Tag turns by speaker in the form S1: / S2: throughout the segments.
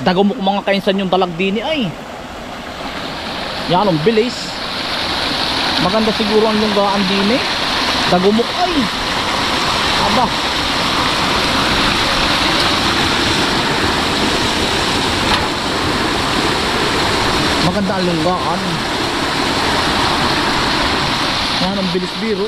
S1: Dagumok mga kainsan yung dalag din ay. Yan ang bilis. Maganda siguro ang lunggaan din eh. Dagumok ay. Aba. Maganda ang lunggaan. Yan ang bilis biro.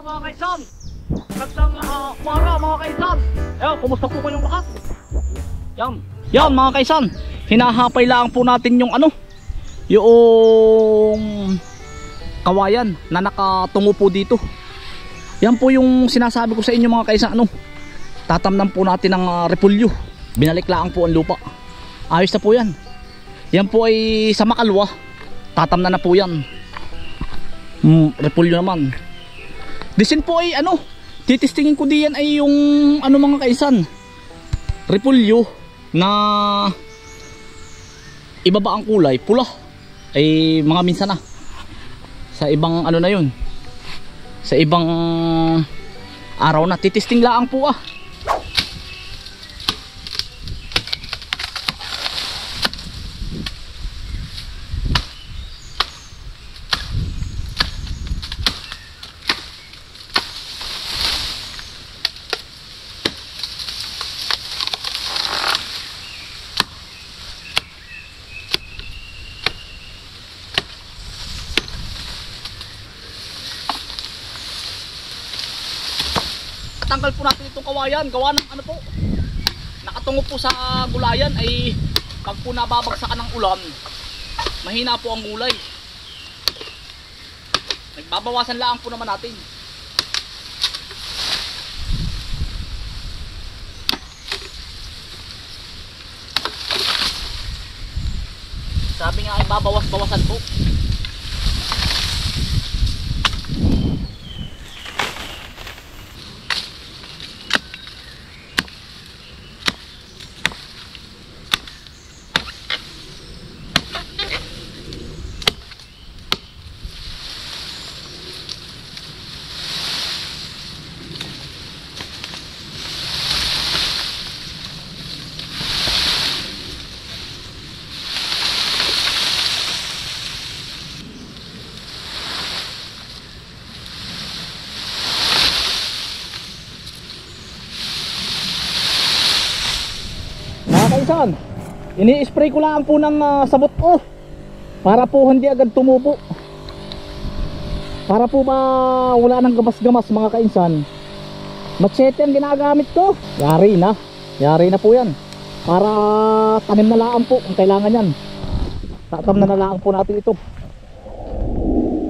S1: Mga kaisan, magandang umaga mga kaisan. Kumusta po kayong lahat? Yan mga kaisan, hinahapay lang po natin yung yung kawayan na nakatungo po dito. Yan po yung sinasabi ko sa inyo mga kaisan, tatamnan po natin ng repulyo. Binalik lang po ang lupa. Ayos na po yan. Yan po ay sa makalwa, tatamnan na po yan. Repulyo naman. Disin po ay titistingin ko diyan ay yung mga kaisan, repulyo na ibaba ang kulay pula ay mga minsan na sa ibang na yun, sa ibang araw na titisting lang po Tanggal po natin itong kawayan, gawa ng nakatungo po sa gulayan ay pag po nababagsakan ng ulan, mahina po ang gulay. Nagbabawasan lang po naman natin. Sabi nga ay babawas-bawasan po. Kaisan, ini-spray ko lang po ng sabot para po hindi agad tumubo, para po wala ng gamas-gamas mga kainsan. Machete ang ginagamit ko. Yari na po yan, para tanim na lang po kung kailangan yan. Tatam na lang po natin ito.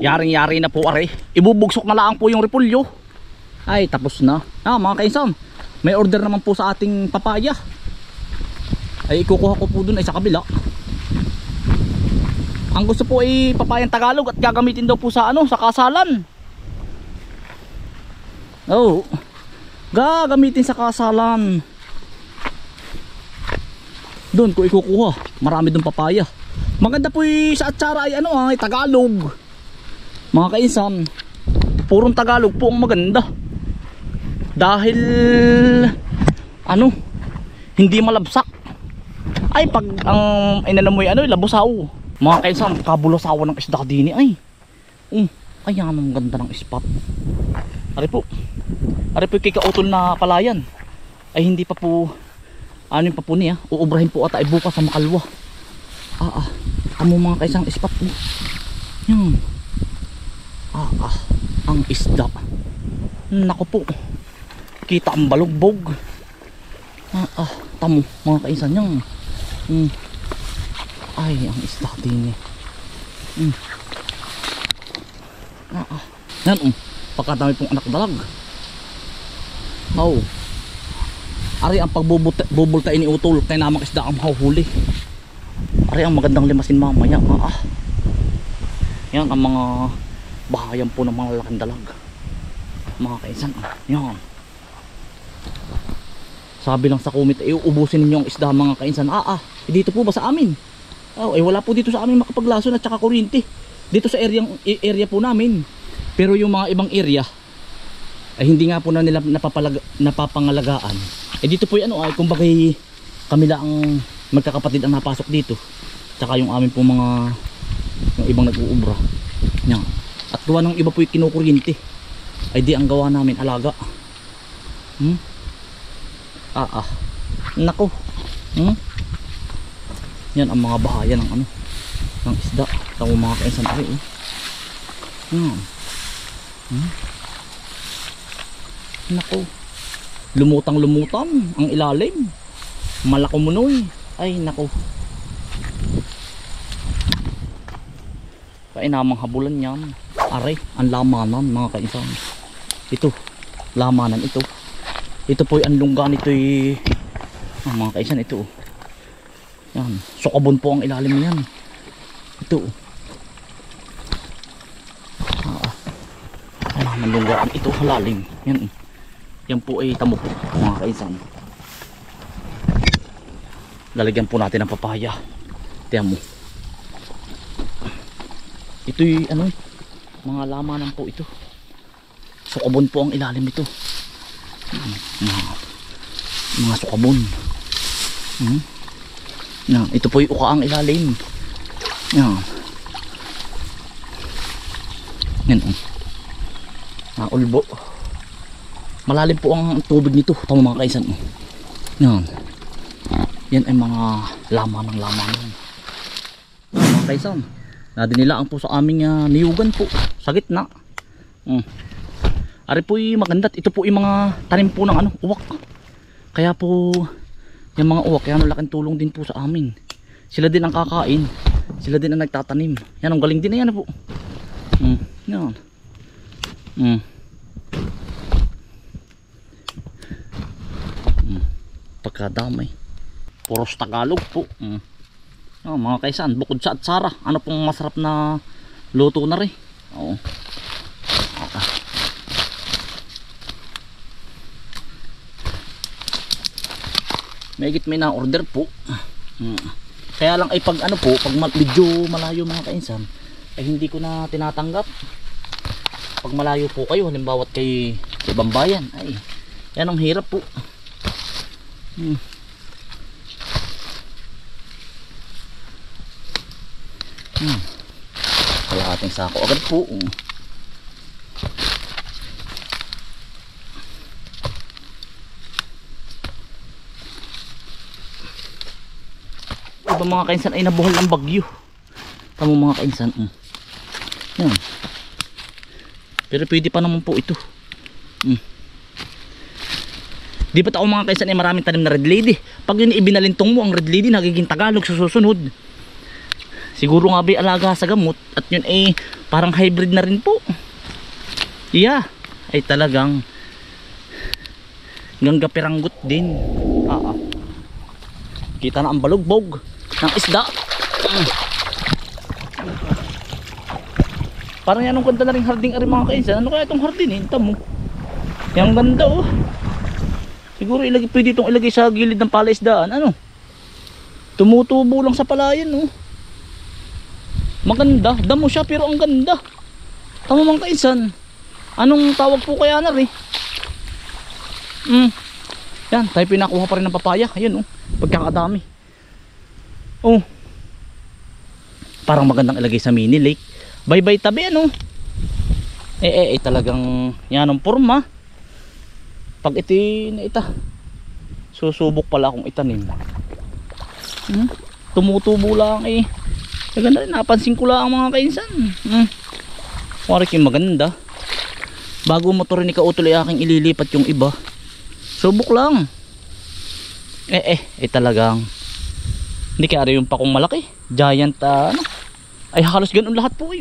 S1: Yari na po are. Ibubugsok na lang po yung repulyo. Ay tapos na mga kainsan. May order naman po sa ating papaya. Ay ikukuha ko po dun ay sa kabila. Ang gusto po ay papayang Tagalog at gagamitin daw po sa sa kasalan. Gagamitin sa kasalan. Doon ko ikukuha. Marami dun papaya. Maganda po sa atsara ay ay Tagalog. Mga kainsan, purong Tagalog po ang maganda. Dahil hindi malabsak. Ay pag ang inano mo labusaw. Mga kainsan, kabulasawa ng isda din ay. Ayan ang ganda ng spot. Ari po kikautol na palayan. Ay hindi pa po yung pa po niya. Uubrahin po ata ay bukas sa makalwa. Amo mga kaisang spot po. Yan. Ang isda. Nako po. Kita ang balugbog. Tamo mga kaisan yan. Ay ang isda din yan pagkadami pong anak dalag. Ari ang pagbubulta ini utol kay namang isda ang mahuhuli. Ari ang magandang limasin mamaya. Yan ang mga bahayan po ng mga laking dalag. Mga kainsan, yan. Sabi lang sa comment, ubusin ninyo ang isda mga kainsan. Dito po ba sa amin? Wala po dito sa amin makapaglason at saka kuryente. Dito sa area po namin. Pero yung mga ibang area ay hindi nga po na nila napapangalagaan. Dito po yung kumbaga kami lang ang magkakapatid ang napasok dito. Tsaka yung amin po mga yung ibang nag-uubra. Yan. At gawa ng iba po yung kinukuryente. Ay di ang gawa namin alaga. Nako. Yan ang mga bahaya ng ng isda. Tamo mga kainsan ay. Nako. Lumutang-lumutan ang ilalim. Malakumunoy. Ay nako. Kainamang habulan yan. Aray, ang lamanan mga kainsan. Ito, lamanan ito. Ito po ang lungga nito mga kainsan ito. Yan, sukabon po ang ilalim niyan. Ito. Ang lunggaan ito halalim. Yan. Yan po ay tamo po mga kainsan. Lalagyan po natin ng papaya. Tiyan mo. Ito'y mga lamanan po ito. Sukabon po ang ilalim nito. Mga sukabon. Ito po yung uka ang ilalim. Yan. Ulbo. Malalim po ang tubig nito. Tama mga kaisan. Yan ay mga laman ng lamanan. Mga kaisan, nadinilaan po sa aming niyugan po sa gitna. Ari po yung maganda't ito po yung mga tanim po ng uwak. Kaya po yung mga uwak yan laking tulong din po sa amin. Sila din ang kakain, sila din ang nagtatanim. Yan ang galing din na yan po. Yan. Pagkadamay. Puros Tagalog po. Mga kaisan, bukod sa atsara, ano pong masarap na luto na rin. May na-order po. Kaya lang ay pag pag medyo malayo mga kainsan, ay hindi ko na tinatanggap. Pag malayo po kayo, halimbawa kay ibang bayan, ay yan ang hirap po. Kalahating sako agad po. Iba mga kainsan ay nabuhol ng bagyo. Tamo mga kainsan. Yan. Pero pwede pa naman po ito. Di ba't ako mga kainsan ay maraming tanim na red lady? Pag yun ibinalintong mo ang red lady, nagiging Tagalog sa susunod. Siguro nga ba alaga sa gamot at yun ay parang hybrid na rin po. Yeah, ay talagang ganggapiranggot din. Kita na ang balugbog ng isda. Parang yan ang ganda na rin harding ari mga kainsan. Ano kaya itong hardin eh? Tamo. Yang ganda oh. Siguro pwede itong ilagay sa gilid ng palaisdaan. Tumutubo lang sa palayan oh. Maganda, damo siya pero ang ganda. Tama mga kainsan. Anong tawag po kaya na rin? Yan, tayo pinakuha pa rin ng papaya. Ayun pagkakadami. Parang magandang ilagay sa mini lake. Bye-bye tabi talagang yan ang forma. Pag ito susubok pala akong itanim. Tumutubo lang Maganda rin, napansin ko lang ang mga kainsan. Warik yung maganda. Bago mo to rin ikautol ay aking ililipat yung iba. Subok lang. Talagang hindi kaya yung pakong malaki. Giant ay halos ganun lahat po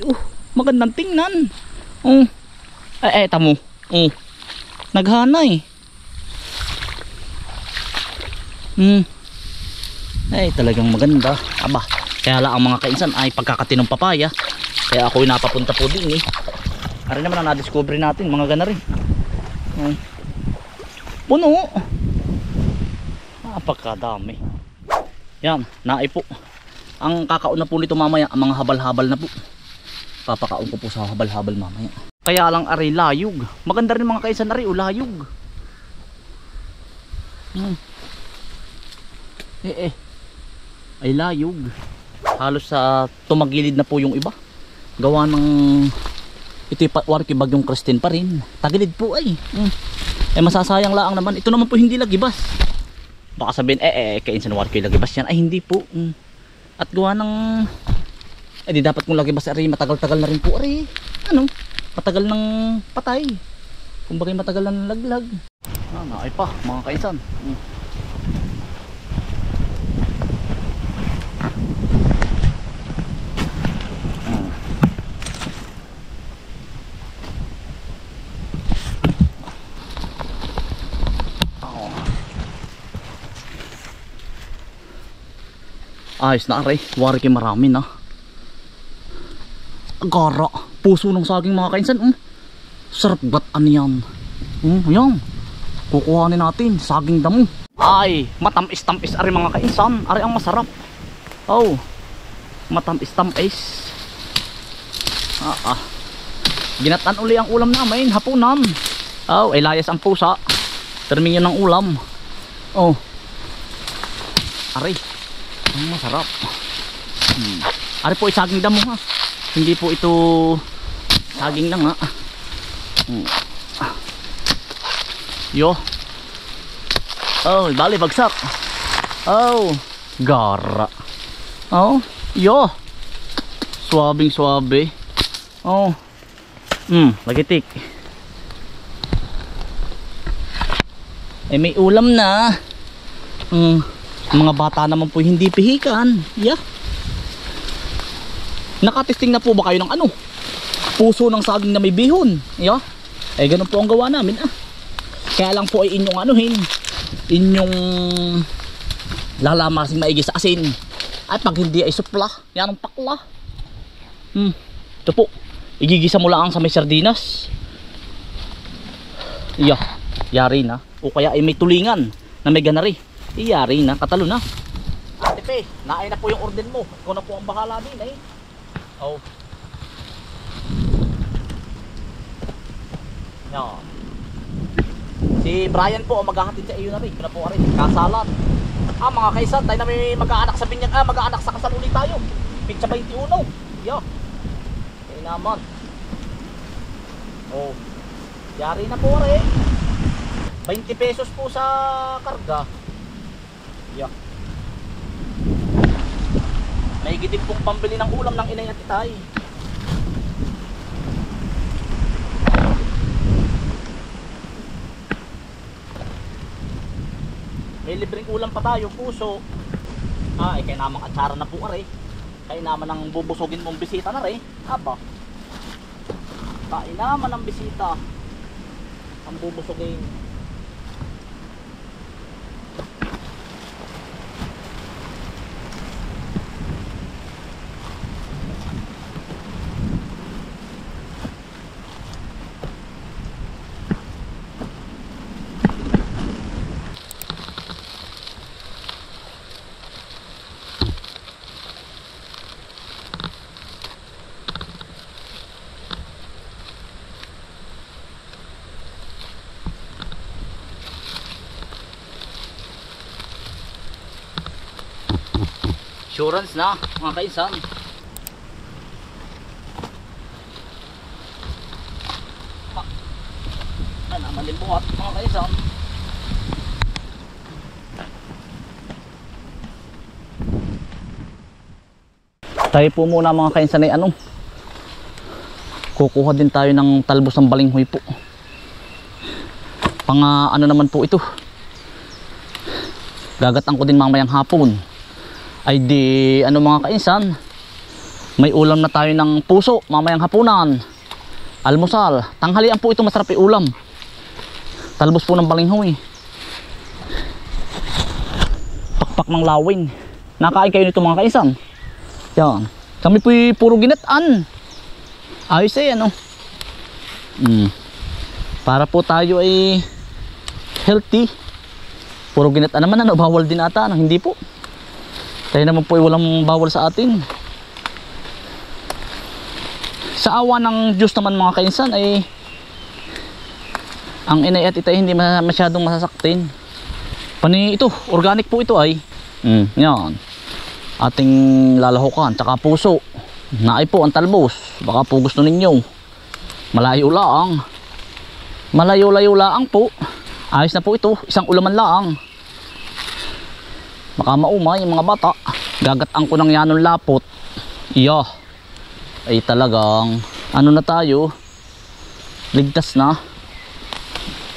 S1: magandang tingnan. Tamo. Naghanay. Talagang maganda. Aba, kaya lang ang mga kainsan ay pagkakatinong papaya. Kaya ako'y napapunta po din Ari naman ang na-discover natin, mga ganari. Puno. Napakadami. Yan, naipo. Ang kakauna po nito mamaya, ang mga habal-habal na po. Papakaon ko po sa habal-habal mamaya. Kaya lang ari layog. Maganda rin mga kaisan ari, layog. Ay layog. Halos sa tumagilid na po yung iba. Gawa ng ito yung warki bagyong Christine pa rin. Tagilid po ay. Masasayang laang naman. Ito naman po hindi lagibas. Baka sabihin kainsan warki lagibas yan. Ay hindi po. At gawa ng di dapat kong lagibas ari. Matagal-tagal na rin po ari. Ano? Matagal ng patay. Kumbaga matagal ng laglag. Ay pa mga kainsan. Ayos na aray, wariki marami na. Gara, puso ng saging mga kainsan. Sarap bataan yan. Yan. Kukuhanin natin, saging damo. Ay, matamis-tamis ari mga kainsan. Ari ang masarap. Matamis-tamis. Ginatan uli ang ulam namin, hapunan. Ay layas ang pusa. Termin yun ng ulam. Ari. Ang masarap. Ari po saging damo ha. Hindi po ito saging lang ha. Yo. Bali bagsak. Gara. Yo. Swabing swabe. Lagitik. May ulam na. Mga bata naman po hindi pihikan. Nakatesting na po ba kayo ng puso ng saging na may bihon? Ganun po ang gawa namin Kaya lang po ay inyong inyong lalamasing maigi sa asin. At pag hindi ay supla, yan ang pakla. Ito po, igigisa mo lang sa may sardinas. Yari na. O kaya ay may tulingan na may ganari. Iyari na, katalo na. Ate Pe, naay na po yung order mo. Ikaw na po ang bahala din Si Brian po maghahatid sa iyo na rin. Ito na po rin, kasalan. Mga kaisan, tayo na may mag-aanak sa binyag. Mag-aanak sa kasal ulit tayo. Pizza 21. Kaya naman. Yari na po rin. 20 pesos po sa karga. May gitip pong pambili ng ulam ng inay at itay. May libreng ulam pa tayo, puso. Kaya namang atsara na po aray. Kaya naman ang bubusogin mong bisita na rin. Kaya naman ang bisita ang bubusogin. Insurance na mga kaisan. Naman din buhat mga kaisan. Tayo po muna mga kaisan ay kukuha din tayo ng talbos ng balinghoy po. Naman po ito. Gagatan ko din mamayang hapon. Ay di mga kainsan, may ulam na tayo ng puso mamayang hapunan, almusal, tanghalian po ito masarap ulam. Talbos po ng balinghoy, pakpak ng lawin. Nakain kayo nito mga kainsan? Yan, kami po puro ginataan. Ayos Para po tayo ay healthy. Puro ginata naman, ano, bawal din ata, ano, hindi po. Tayo naman po ay walang bawal sa atin. Sa awa ng Diyos naman mga kainsan ay ang inay at itay hindi masyadong masasaktin. Pani ito, organic po ito ay. Yan. Ating lalahukan, tsaka puso. Naay po ang talbos. Baka po gusto ninyo. Malayo laang. Malayo-layo laang po. Ayos na po ito, isang ulaman laang. Baka maumay yung mga bata. Gagatang ko ng yanong lapot. Iya. Ay talagang ano na tayo. Ligtas na.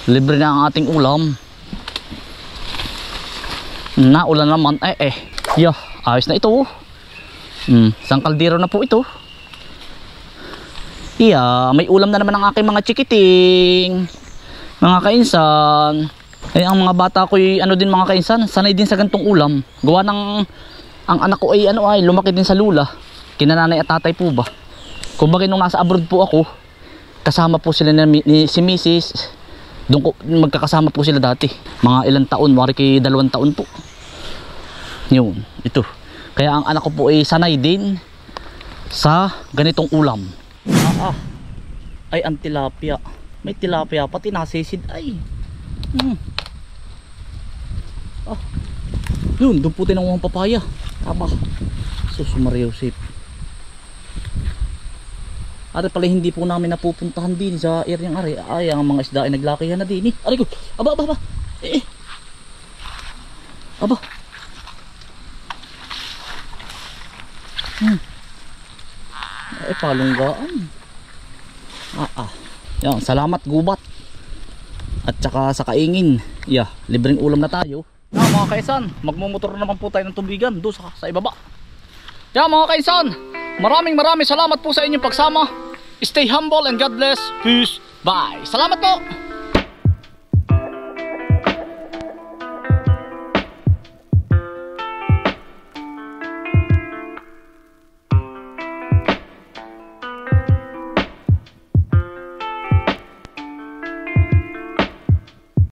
S1: Libre na ang ating ulam. Ulan naman. Iya. Ayos na ito. Isang kaldero na po ito. Iya, may ulam na naman ang aking mga chikiting. Mga kainsan. Ay ang mga bata ko ay ano din mga kainsan, sanay din sa gantong ulam. Gawa ng ang anak ko ay ano ay lumaki din sa lula. Kinananay at tatay po ba. Kumbaga nung nasa abroad po ako, kasama po sila ni si Mrs. Doon ko magkakasama po sila dati. Mga ilang taon, wari kay 2 taon po. Yun, ito. Kaya ang anak ko po ay sanay din sa ganitong ulam. Ay ang tilapia. May tilapia pati nasisid ay. Yun, doon po tinawang papaya. Tama. Sus Mariosip. Ari pala hindi po namin napupuntahan din sa areang ari. Ay ang mga isda ay naglakihan na din. Ari ko. Aba. Aba. Ay palunggaan. Yan, salamat gubat. At saka sa kaingin. Yeah, libreng ulam na tayo. Yan mga kaisan, magmumotor naman po tayo ng tubigan doon sa ibaba. Yan mga kaisan, maraming salamat po sa inyong pagsama. Stay humble and God bless. Peace. Bye. Salamat po.